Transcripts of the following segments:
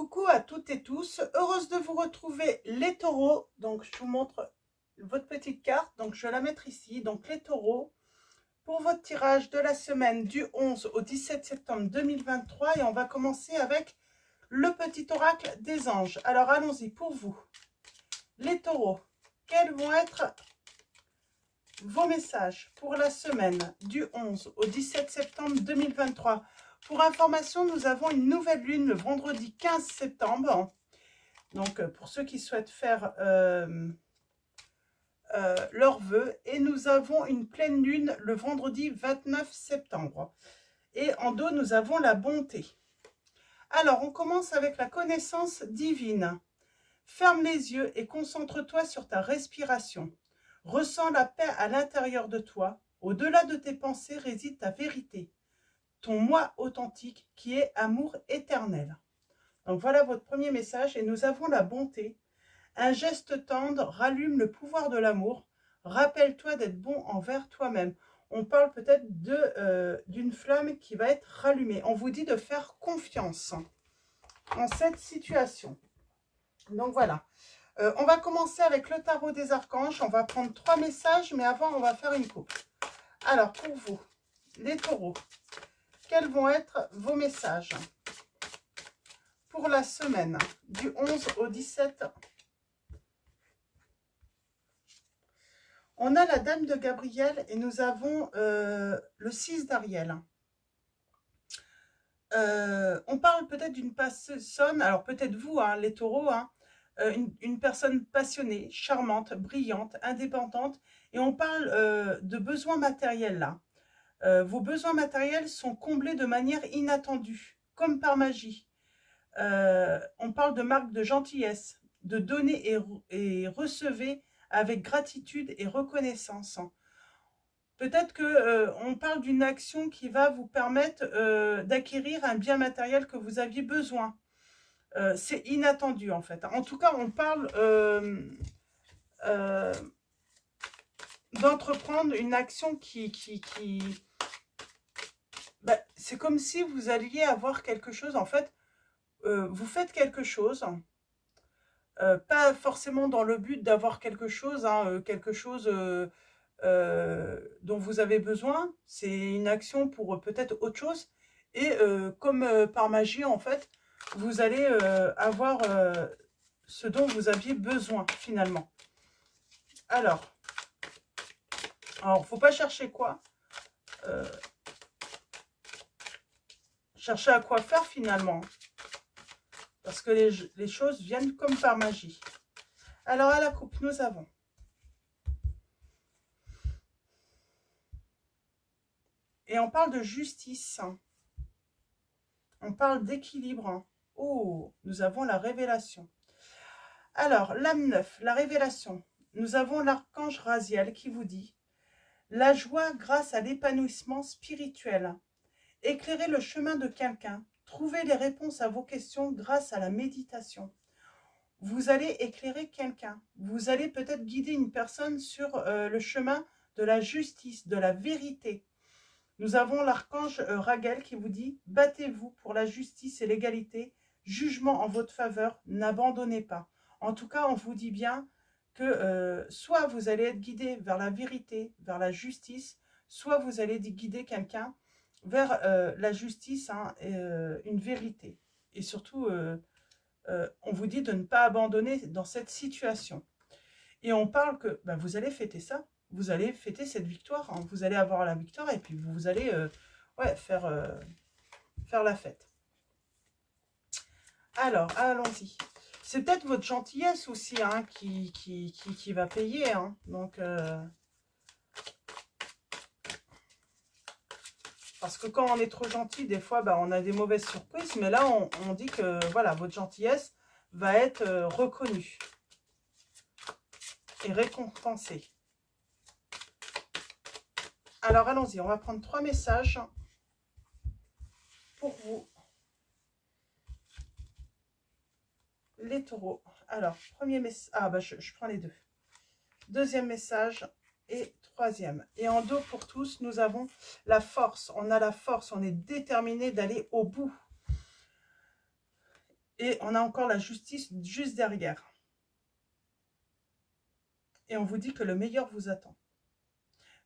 Coucou à toutes et tous, heureuse de vous retrouver les taureaux. Donc je vous montre votre petite carte, donc je vais la mettre ici. Donc les taureaux, pour votre tirage de la semaine du 11 au 17 septembre 2023. Et on va commencer avec le petit oracle des anges. Alors allons-y pour vous. Les taureaux, quels vont être vos messages pour la semaine du 11 au 17 septembre 2023? Pour information, nous avons une nouvelle lune le vendredi 15 septembre. Donc, pour ceux qui souhaitent faire leurs vœux. Et nous avons une pleine lune le vendredi 29 septembre. Et en dos, nous avons la bonté. Alors, on commence avec la connaissance divine. Ferme les yeux et concentre-toi sur ta respiration. Ressens la paix à l'intérieur de toi. Au-delà de tes pensées réside ta vérité. Ton moi authentique qui est amour éternel. Donc voilà votre premier message et nous avons la bonté. Un geste tendre rallume le pouvoir de l'amour. Rappelle-toi d'être bon envers toi-même. On parle peut-être d'une flamme qui va être rallumée. On vous dit de faire confiance en cette situation. Donc voilà. On va commencer avec le tarot des archanges. On va prendre 3 messages, mais avant on va faire une coupe. Alors pour vous, les taureaux, quels vont être vos messages pour la semaine du 11 au 17? On a la dame de Gabriel et nous avons le 6 d'Ariel. On parle peut-être d'une personne, alors peut-être vous, hein, les taureaux, hein, une personne passionnée, charmante, brillante, indépendante. Et on parle de besoins matériels là. Vos besoins matériels sont comblés de manière inattendue, comme par magie. On parle de marque de gentillesse, de donner et recevez avec gratitude et reconnaissance. Peut-être qu'on parle d'une action qui va vous permettre d'acquérir un bien matériel que vous aviez besoin. C'est inattendu en fait. En tout cas, on parle d'entreprendre une action bah, c'est comme si vous alliez avoir quelque chose, en fait, vous faites quelque chose, pas forcément dans le but d'avoir quelque chose, hein, quelque chose dont vous avez besoin, c'est une action pour peut-être autre chose, et comme par magie, en fait, vous allez avoir ce dont vous aviez besoin, finalement. Alors, faut pas chercher quoi. Chercher à quoi faire finalement. Parce que les choses viennent comme par magie. Alors à la coupe, nous avons et on parle de justice. On parle d'équilibre. Oh, nous avons la révélation. Alors, l'âme 9, la révélation. Nous avons l'archange Raziel qui vous dit la joie grâce à l'épanouissement spirituel. Éclairez le chemin de quelqu'un. Trouvez les réponses à vos questions grâce à la méditation. Vous allez éclairer quelqu'un. Vous allez peut-être guider une personne sur le chemin de la justice, de la vérité. Nous avons l'archange Raguel qui vous dit « Battez-vous pour la justice et l'égalité. Jugement en votre faveur, n'abandonnez pas. » En tout cas, on vous dit bien que soit vous allez être guidé vers la vérité, vers la justice, soit vous allez guider quelqu'un vers la justice, hein, une vérité. Et surtout, on vous dit de ne pas abandonner dans cette situation. Et on parle que bah, vous allez fêter ça. Vous allez fêter cette victoire. Hein. Vous allez avoir la victoire et puis vous allez ouais, faire la fête. Alors, allons-y. C'est peut-être votre gentillesse aussi hein, qui va payer. Hein. Donc, parce que quand on est trop gentil, des fois, bah, on a des mauvaises surprises. Mais là, on dit que voilà, votre gentillesse va être reconnue et récompensée. Alors, allons-y. On va prendre 3 messages pour vous. Les taureaux. Alors, premier message. Ah, bah, je prends les deux. Deuxième message et troisième. Et en dos pour tous, nous avons la force. On a la force. On est déterminé d'aller au bout. Et on a encore la justice juste derrière. Et on vous dit que le meilleur vous attend.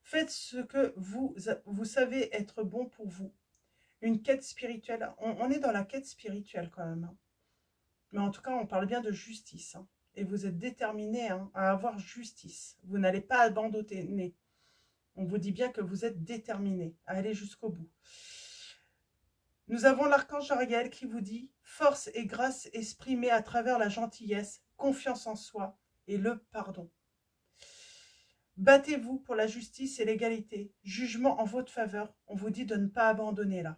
Faites ce que vous savez être bon pour vous. Une quête spirituelle. On est dans la quête spirituelle quand même. Hein. Mais en tout cas, on parle bien de justice. Hein. Et vous êtes déterminé hein, à avoir justice. Vous n'allez pas abandonner. On vous dit bien que vous êtes déterminé à aller jusqu'au bout. Nous avons l'archange Ariel qui vous dit « Force et grâce exprimée à travers la gentillesse, confiance en soi et le pardon. Battez-vous pour la justice et l'égalité. Jugement en votre faveur. » On vous dit de ne pas abandonner là.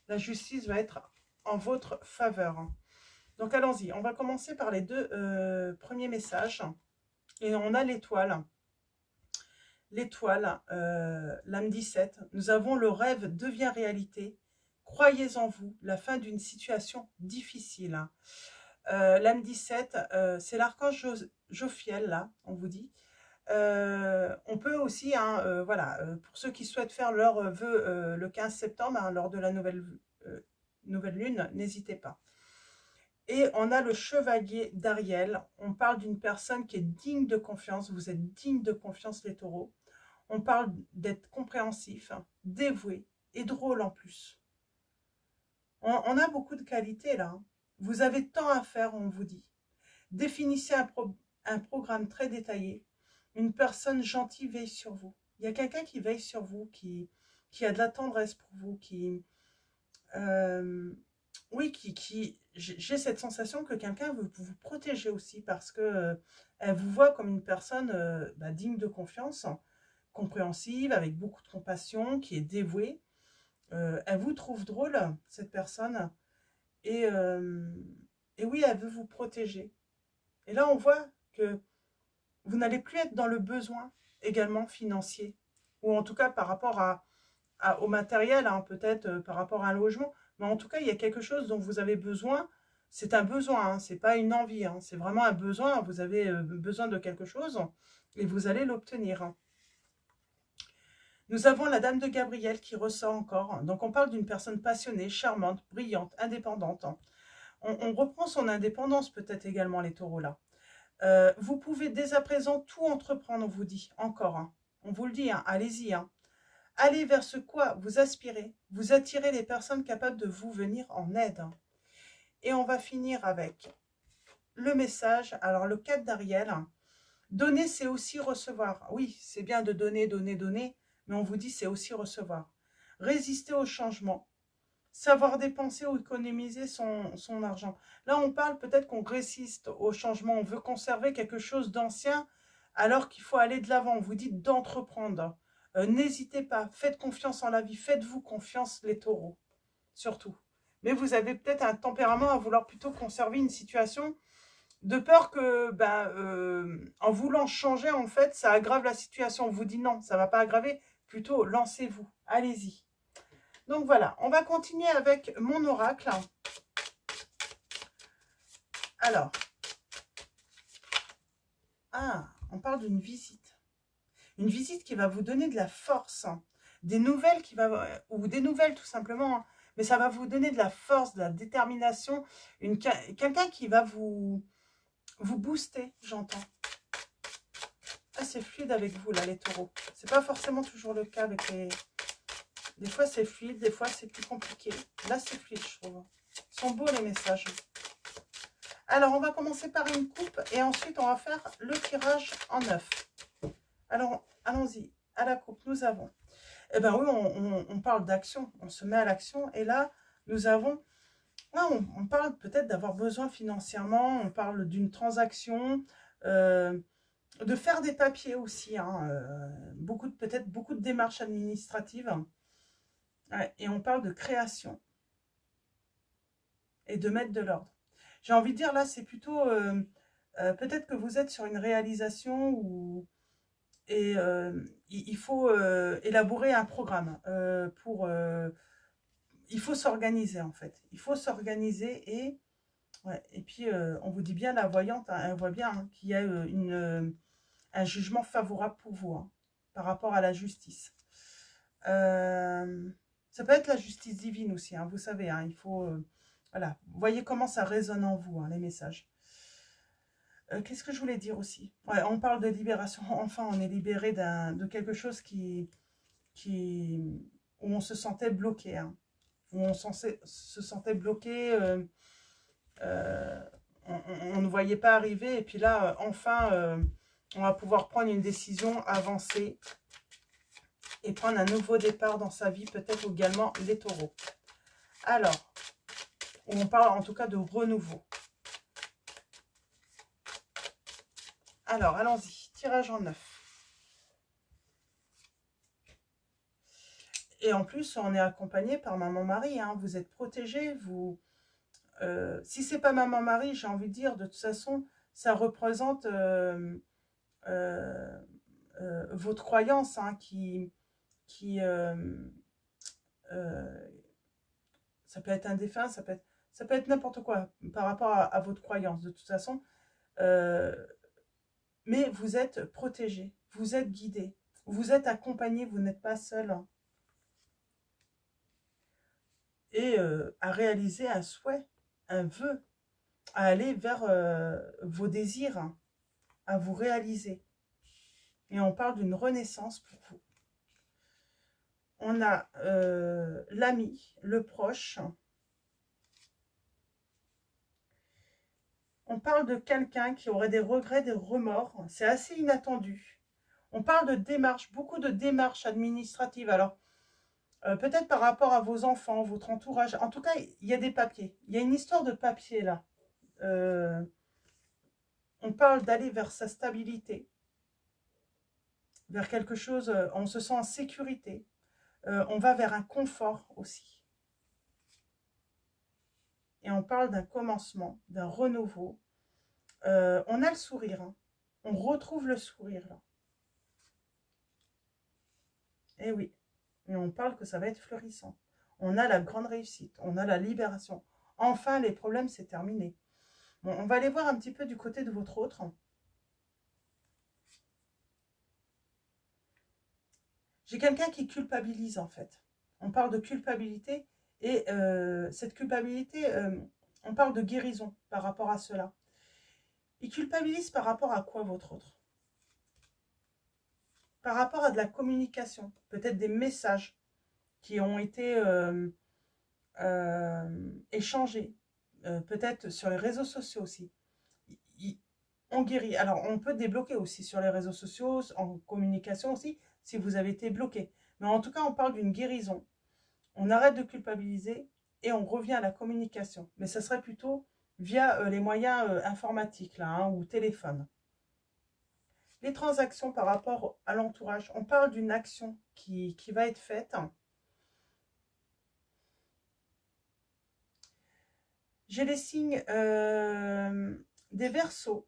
La justice va être en votre faveur. Donc allons-y. On va commencer par les deux premiers messages. Et on a l'étoile. L'étoile, l'âme 17. Nous avons le rêve devient réalité. Croyez en vous, la fin d'une situation difficile. L'âme 17, c'est l'archange Jophiel, là, on vous dit. On peut aussi, hein, voilà, pour ceux qui souhaitent faire leur vœu le 15 septembre, hein, lors de la nouvelle lune, n'hésitez pas. Et on a le chevalier d'Ariel. On parle d'une personne qui est digne de confiance. Vous êtes digne de confiance, les taureaux. On parle d'être compréhensif, dévoué et drôle en plus. On a beaucoup de qualités là. Hein. Vous avez tant à faire, on vous dit. Définissez un programme très détaillé. Une personne gentille veille sur vous. Il y a quelqu'un qui veille sur vous, qui a de la tendresse pour vous, oui, j'ai cette sensation que quelqu'un veut vous protéger aussi parce que elle vous voit comme une personne digne de confiance, compréhensive, avec beaucoup de compassion, qui est dévouée. Elle vous trouve drôle, cette personne, et oui, elle veut vous protéger. Et là, on voit que vous n'allez plus être dans le besoin également financier, ou en tout cas par rapport au matériel, hein, peut-être par rapport à un logement, mais en tout cas, il y a quelque chose dont vous avez besoin. C'est un besoin, hein, c'est pas une envie, hein, c'est vraiment un besoin. Vous avez besoin de quelque chose et vous allez l'obtenir. Hein. Nous avons la dame de Gabriel qui ressort encore. Donc, on parle d'une personne passionnée, charmante, brillante, indépendante. On reprend son indépendance peut-être également, les taureaux là. Vous pouvez dès à présent tout entreprendre, on vous dit, encore. Hein. On vous le dit, hein, allez-y. Hein. Allez vers ce quoi vous aspirez. Vous attirez les personnes capables de vous venir en aide. Hein. Et on va finir avec le message. Alors, le 4 d'Ariel. Hein. Donner, c'est aussi recevoir. Oui, c'est bien de donner, donner, donner. Mais on vous dit, c'est aussi recevoir. Résister au changement. Savoir dépenser ou économiser son argent. Là, on parle peut-être qu'on résiste au changement. On veut conserver quelque chose d'ancien alors qu'il faut aller de l'avant. On vous dit d'entreprendre. N'hésitez pas. Faites confiance en la vie. Faites-vous confiance, les taureaux. Surtout. Mais vous avez peut-être un tempérament à vouloir plutôt conserver une situation de peur que, en voulant changer, en fait, ça aggrave la situation. On vous dit non, ça ne va pas aggraver. Plutôt, lancez-vous. Allez-y. Donc voilà, on va continuer avec mon oracle. Alors, on parle d'une visite. Une visite qui va vous donner de la force. Des nouvelles ou des nouvelles tout simplement. Mais ça va vous donner de la force, de la détermination. Quelqu'un qui va vous booster, j'entends. C'est fluide avec vous, là, les taureaux. C'est pas forcément toujours le cas avec les... Des fois, c'est fluide, des fois, c'est plus compliqué. Là, c'est fluide, je trouve. Ils sont beaux, les messages. Alors, on va commencer par une coupe et ensuite, on va faire le tirage en 9. Alors, allons-y. À la coupe, nous avons... Eh bien oui, on parle d'action. On se met à l'action. Et là, nous avons... Là, on parle peut-être d'avoir besoin financièrement. On parle d'une transaction... de faire des papiers aussi, hein, peut-être beaucoup de démarches administratives. Ouais, et on parle de création. Et de mettre de l'ordre. J'ai envie de dire, là, c'est plutôt... peut-être que vous êtes sur une réalisation et il faut élaborer un programme. Il faut s'organiser, en fait. Il faut s'organiser et... Ouais, et puis, on vous dit bien, la voyante, hein, elle voit bien hein, qu'il y a un jugement favorable pour vous hein, par rapport à la justice. Ça peut être la justice divine aussi, hein, vous savez, hein, il faut Voilà, vous voyez comment ça résonne en vous, hein, les messages. Qu'est-ce que je voulais dire aussi? Ouais, on parle de libération. Enfin, on est libéré de quelque chose où on se sentait bloqué. Hein, où on se sentait bloqué. Euh, on ne voyait pas arriver. Et puis là, enfin, on va pouvoir prendre une décision, avancer et prendre un nouveau départ dans sa vie, peut-être également les taureaux. Alors, on parle en tout cas de renouveau. Alors, allons-y. Tirage en 9. Et en plus, on est accompagné par maman-Marie. Hein. Vous êtes protégé. Si c'est pas maman-Marie, j'ai envie de dire, de toute façon, ça représente votre croyance hein, ça peut être un défunt, ça peut être n'importe quoi par rapport à votre croyance. De toute façon, mais vous êtes protégé, vous êtes guidé, vous êtes accompagné, vous n'êtes pas seul. Hein. Et à réaliser un souhait, un vœu, à aller vers vos désirs, hein, à vous réaliser. Et on parle d'une renaissance pour vous. On a l'ami, le proche. On parle de quelqu'un qui aurait des regrets, des remords. C'est assez inattendu. On parle de démarches, beaucoup de démarches administratives. Alors, peut-être par rapport à vos enfants, votre entourage. En tout cas, il y a des papiers. Il y a une histoire de papier là. On parle d'aller vers sa stabilité. Vers quelque chose, on se sent en sécurité. On va vers un confort aussi. Et on parle d'un commencement, d'un renouveau. On a le sourire. Hein. On retrouve le sourire là. Eh oui. Et on parle que ça va être florissant. On a la grande réussite. On a la libération. Enfin, les problèmes, c'est terminé. Bon, on va aller voir un petit peu du côté de votre autre. J'ai quelqu'un qui culpabilise en fait. On parle de culpabilité et cette culpabilité, on parle de guérison par rapport à cela. Il culpabilise par rapport à quoi votre autre? Par rapport à de la communication, peut-être des messages qui ont été échangés, peut-être sur les réseaux sociaux aussi. On guérit. Alors, on peut débloquer aussi sur les réseaux sociaux, en communication aussi, si vous avez été bloqué. Mais en tout cas, on parle d'une guérison. On arrête de culpabiliser et on revient à la communication. Mais ça serait plutôt via les moyens informatiques là, hein, ou téléphone. Les transactions par rapport à l'entourage. On parle d'une action qui va être faite. J'ai les signes des Verseaux,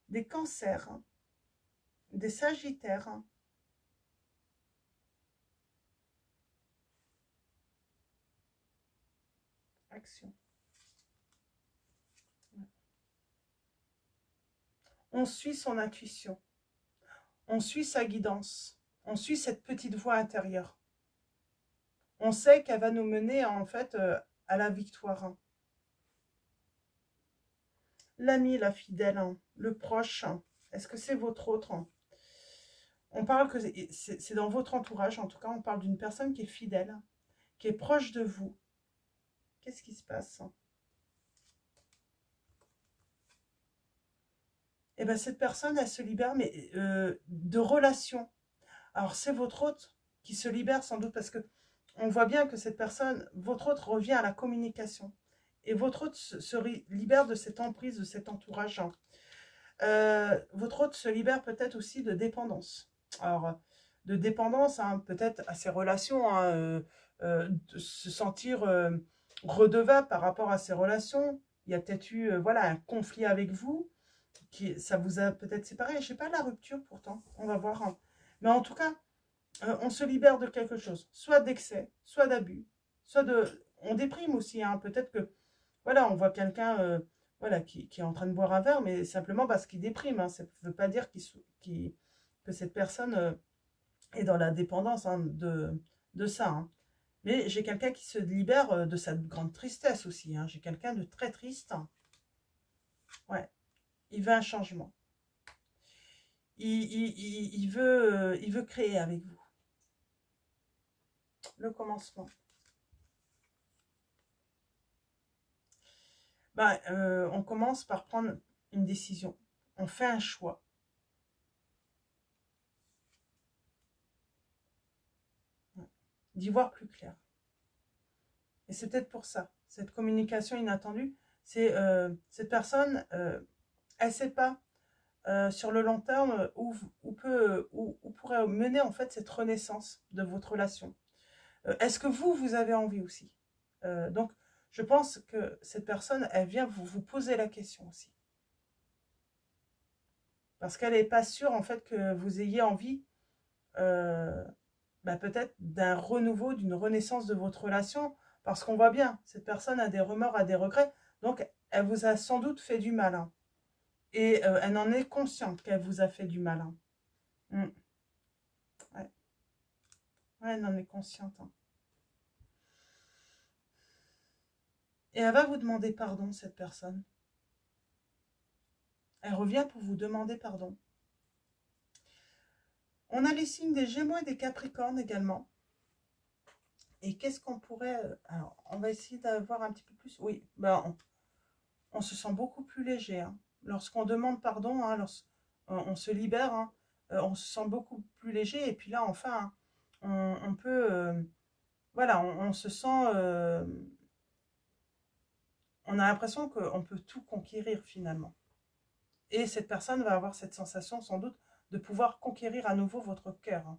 des Cancers, des Sagittaires, action. On suit son intuition, on suit sa guidance, on suit cette petite voix intérieure. On sait qu'elle va nous mener en fait à la victoire. L'ami, la fidèle, le proche, est-ce que c'est votre autre? On parle que c'est dans votre entourage, en tout cas, on parle d'une personne qui est fidèle, qui est proche de vous. Qu'est-ce qui se passe? Eh bien, cette personne, elle se libère, mais de relations. Alors, c'est votre hôte qui se libère sans doute parce que on voit bien que cette personne, votre hôte revient à la communication. Et votre hôte se libère de cette emprise, de cet entourage. Votre hôte se libère peut-être aussi de dépendance. Alors, de dépendance, hein, peut-être à ses relations, hein, de se sentir redevable par rapport à ses relations. Il y a peut-être eu voilà, un conflit avec vous. Ça vous a peut-être séparé. Je ne sais pas la rupture pourtant, on va voir. Hein. Mais en tout cas, on se libère de quelque chose. Soit d'excès, soit d'abus, soit de... On déprime aussi, hein. Peut-être que, voilà, on voit quelqu'un voilà, qui est en train de boire un verre, mais simplement parce qu'il déprime. Hein. Ça ne veut pas dire que cette personne est dans la dépendance hein, de ça. Hein. Mais j'ai quelqu'un qui se libère de sa grande tristesse aussi. Hein. J'ai quelqu'un de très triste. Ouais, il veut un changement. Il veut créer avec vous. Le commencement. Ben, on commence par prendre une décision. On fait un choix. D'y voir plus clair. Et c'est peut-être pour ça, cette communication inattendue, c'est cette personne, elle ne sait pas sur le long terme où pourrait mener en fait cette renaissance de votre relation. Est-ce que vous avez envie aussi? Donc, je pense que cette personne, elle vient vous poser la question aussi. Parce qu'elle n'est pas sûre en fait que vous ayez envie peut-être d'un renouveau, d'une renaissance de votre relation, parce qu'on voit bien, cette personne a des remords, a des regrets, donc elle vous a sans doute fait du mal. Hein. Et elle en est consciente qu'elle vous a fait du mal. Hein. Ouais. Ouais, elle en est consciente. Hein. Et elle va vous demander pardon, cette personne. Elle revient pour vous demander pardon. On a les signes des Gémeaux et des Capricornes également. Et qu'est-ce qu'on pourrait... alors, on va essayer d'avoir un petit peu plus... Oui, ben, on se sent beaucoup plus léger. Hein. Lorsqu'on demande pardon, hein, on se libère, hein, on se sent beaucoup plus léger. Et puis là, enfin, hein, on peut... voilà, on se sent... on a l'impression qu'on peut tout conquérir finalement. Et cette personne va avoir cette sensation sans doute de pouvoir conquérir à nouveau votre cœur. Hein.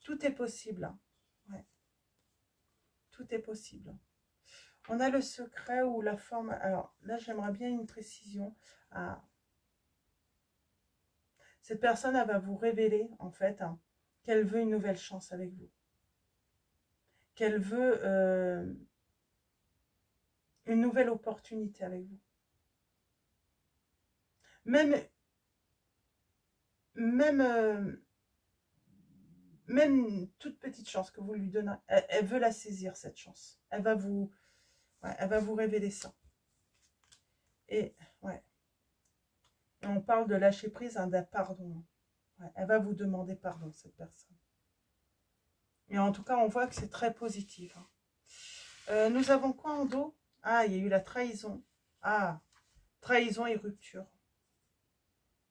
Tout est possible. Hein. Ouais. Tout est possible. On a le secret ou la forme. Alors là, j'aimerais bien une précision. Ah. Cette personne, elle va vous révéler, en fait, hein, qu'elle veut une nouvelle chance avec vous. Qu'elle veut une nouvelle opportunité avec vous. Même toute petite chance que vous lui donnez, elle veut la saisir, cette chance. Elle va vous révéler ça. Et, ouais. Et on parle de lâcher prise, hein, d'un pardon. Ouais, elle va vous demander pardon, cette personne. Et en tout cas, on voit que c'est très positif. Hein. Nous avons quoi en dos? Ah, il y a eu la trahison. Ah, trahison et rupture.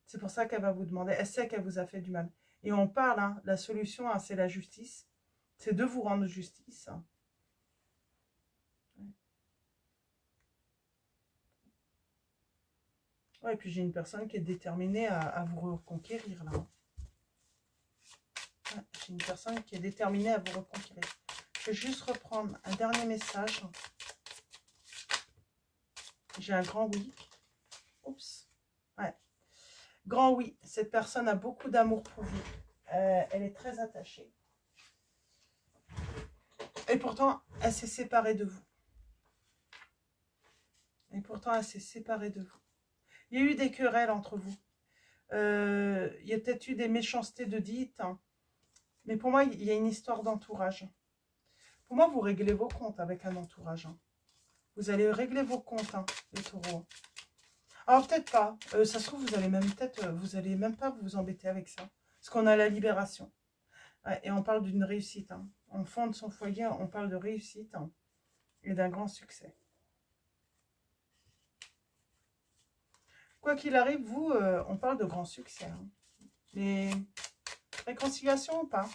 C'est pour ça qu'elle va vous demander. Elle sait qu'elle vous a fait du mal. Et on parle, hein, la solution, hein, c'est la justice. C'est de vous rendre justice. Hein. Ouais, et puis j'ai une personne qui est déterminée à vous reconquérir, là. Ouais, j'ai une personne qui est déterminée à vous reconquérir. Je vais juste reprendre un dernier message. J'ai un grand oui. Oups. Ouais. Grand oui. Cette personne a beaucoup d'amour pour vous. Elle est très attachée. Et pourtant, elle s'est séparée de vous. Et pourtant, elle s'est séparée de vous. Il y a eu des querelles entre vous. Il y a peut-être eu des méchancetés de dites. Hein. Mais pour moi, il y a une histoire d'entourage. Pour moi, vous réglez vos comptes avec un entourage. Hein. Vous allez régler vos comptes, hein, les taureaux. Alors, peut-être pas. Ça se trouve, vous allez même pas vous embêter avec ça. Parce qu'on a la libération. Ouais, et on parle d'une réussite. Hein. On fonde son foyer, on parle de réussite, hein, et d'un grand succès. Quoi qu'il arrive, vous, on parle de grand succès. Hein. Mais réconciliation ou pas?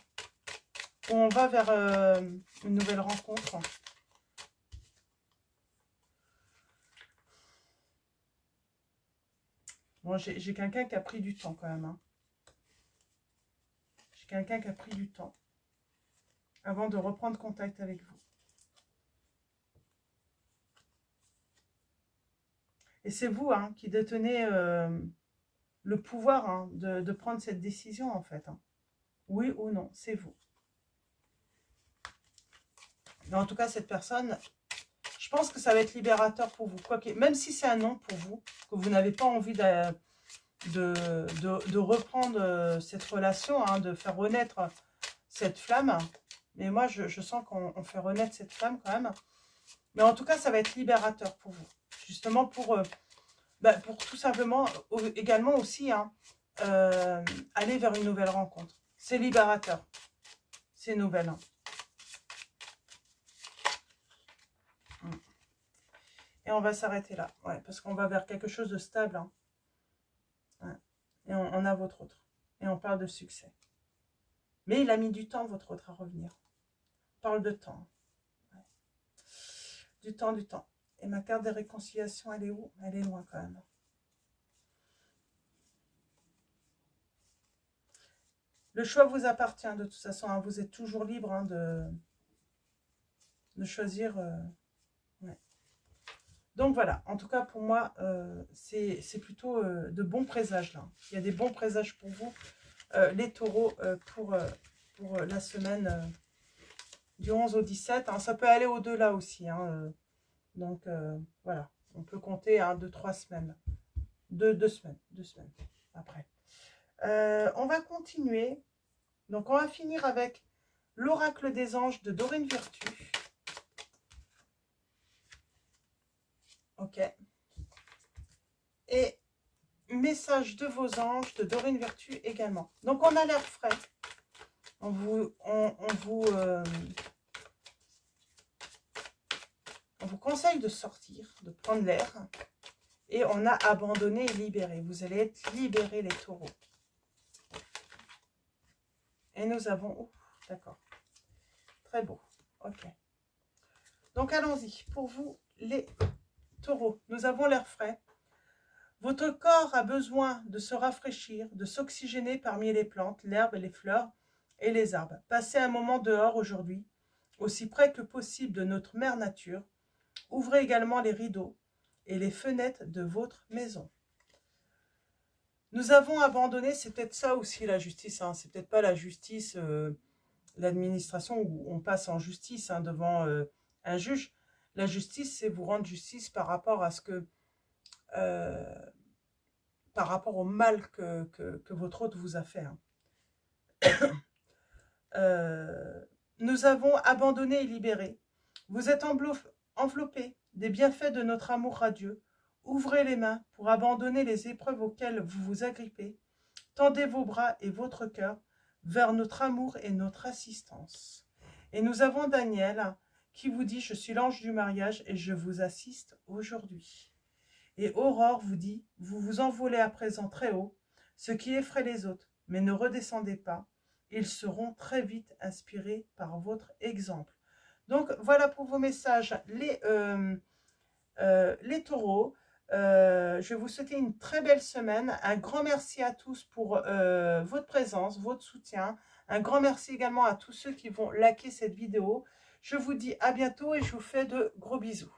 Ou on va vers une nouvelle rencontre? Bon, j'ai quelqu'un qui a pris du temps quand même. Hein. J'ai quelqu'un qui a pris du temps avant de reprendre contact avec vous. Et c'est vous, hein, qui détenez le pouvoir, hein, de prendre cette décision, en fait. Hein. Oui ou non, c'est vous. Mais en tout cas, cette personne, je pense que ça va être libérateur pour vous. Même si c'est un non pour vous, que vous n'avez pas envie de reprendre cette relation, hein, de faire renaître cette flamme, Mais moi, je sens qu'on fait renaître cette flamme quand même. Mais en tout cas, ça va être libérateur pour vous. Justement pour tout simplement, également aussi, hein, aller vers une nouvelle rencontre. C'est libérateur. C'est nouvelle. Hein. Et on va s'arrêter là. Ouais, parce qu'on va vers quelque chose de stable. Hein. Ouais. Et on a votre autre. Et on parle de succès. Mais il a mis du temps, votre autre, à revenir. On parle de temps. Ouais. Du temps, du temps. Et ma carte des réconciliations, elle est où? Elle est loin quand même. Le choix vous appartient de toute façon. Hein. Vous êtes toujours libre hein, de choisir. Ouais. Donc voilà, en tout cas pour moi, c'est plutôt de bons présages là. Il y a des bons présages pour vous, les taureaux, pour la semaine du 11 au 17. Hein. Ça peut aller au-delà aussi. Hein, donc voilà, on peut compter 2-3 semaines. 2 semaines. 2 semaines après. On va continuer. Donc on va finir avec l'oracle des anges de Dorine Virtue. Ok. Et message de vos anges de Dorine Virtue également. Donc on a l'air frais. On vous conseille de sortir, de prendre l'air. Et on a abandonné et libéré. Vous allez être libérés les taureaux. Et nous avons... Oh, d'accord. Très beau. Ok. Donc allons-y. Pour vous, les taureaux, nous avons l'air frais. Votre corps a besoin de se rafraîchir, de s'oxygéner parmi les plantes, l'herbe et les fleurs et les arbres. Passez un moment dehors aujourd'hui, aussi près que possible de notre mère nature. Ouvrez également les rideaux et les fenêtres de votre maison. Nous avons abandonné, c'est peut-être ça aussi la justice, hein, c'est peut-être pas la justice, l'administration où on passe en justice hein, devant un juge. La justice, c'est vous rendre justice par rapport à ce que... par rapport au mal que votre hôte vous a fait. Hein. Nous avons abandonné et libéré. Vous êtes enveloppés des bienfaits de notre amour radieux. Ouvrez les mains pour abandonner les épreuves auxquelles vous vous agrippez. Tendez vos bras et votre cœur vers notre amour et notre assistance. Et nous avons Daniel qui vous dit « Je suis l'ange du mariage et je vous assiste aujourd'hui ». Et Aurore vous dit « Vous vous envolez à présent très haut, ce qui effraie les autres, mais ne redescendez pas. Ils seront très vite inspirés par votre exemple. » Donc, voilà pour vos messages, les taureaux. Je vais vous souhaiter une très belle semaine. Un grand merci à tous pour votre présence, votre soutien. Un grand merci également à tous ceux qui vont liker cette vidéo. Je vous dis à bientôt et je vous fais de gros bisous.